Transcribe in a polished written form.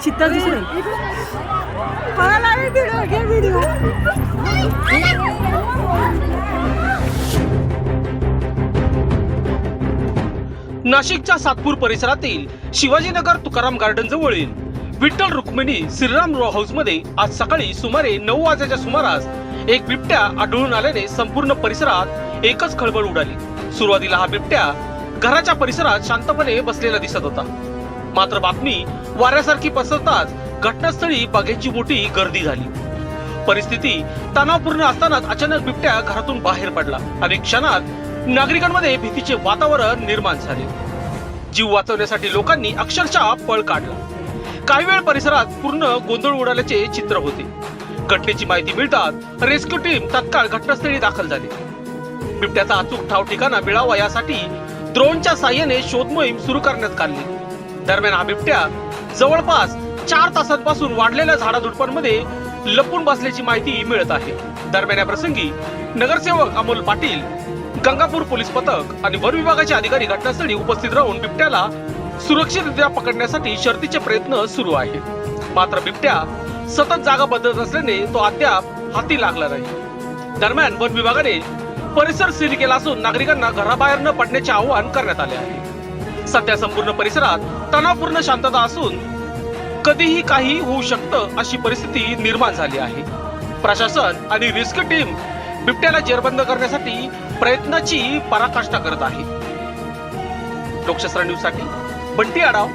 चित्ता दिसून नाशिकच्या सातपूर परिसरातील शिवाजीनगर तुकाराम गार्डन जवळील विठ्ठल रुक्मिणी श्रीराम रो हाऊस मध्ये आज सकाळी सुमारे 9 वाजेच्या सुमारास एक बिबट्या आढळून आल्याने संपूर्ण परिसरात एकच खळबळ उडाली। सुरुवातीला हा बिबट्या घराच्या परिसरात शांतपणे बसलेला दिसत होता, मात्र बातमी वाऱ्यासारखी पसरताच घटनास्थळी बघ्याची मोठी गर्दी झाली। परिस्थिती तणावपूर्ण असतानाच अचानक बिबट्या घरातून बाहेर पडला आणि क्षणात नागरिकांमध्ये भीतीचे वातावरण निर्माण झाले। जीव वाचवण्यासाठी लोकांनी अक्षरशः पळ काढला। काही वेळ परिसरात पूर्ण गोंधळ उडाल्याचे चित्र होते। घटनेची माहिती मिळताच रेस्क्यू टीम तात्काळ घटनास्थळी दाखल झाली। बिबट्याचा अचूक ठाव ठिकाणा मिळावा यासाठी ड्रोनच्या साहाय्याने शोध मोहीम सुरू करण्यात आली। दरम्यान हा बिबट्या जवळपास 4 तासांपासून वाढलेल्या झाडाझुडपांमध्ये लपून बसल्याची माहिती मिळत आहे। दरम्यान या प्रसंगी नगरसेवक अमोल पाटील, गंगापूर पोलीस पथक आणि वन विभागाचे अधिकारी घटनास्थळी उपस्थित राहून बिबट्याला सुरक्षितरित्या पकडण्यासाठी शर्थीचे प्रयत्न सुरू आहेत। मात्र बिबट्या सतत जागा बदलत असल्याने तो अद्याप हाती लागला नाही। दरम्यान वन विभागाने परिसर सील केला असून नागरिकांना घराबाहेर न पडण्याचे आवाहन करण्यात आले आहे। सध्या संपूर्ण परिसरात तणावपूर्ण शांतता असून कधीही काही होऊ शकतं अशी परिस्थिती निर्माण झाली आहे। प्रशासन आणि रेस्क्यू टीम बिबट्याला जेरबंद करण्यासाठी प्रयत्नाची पराकाष्ठा करत आहे। लोकशास्त्र न्यूज साठी बंटी आढाव,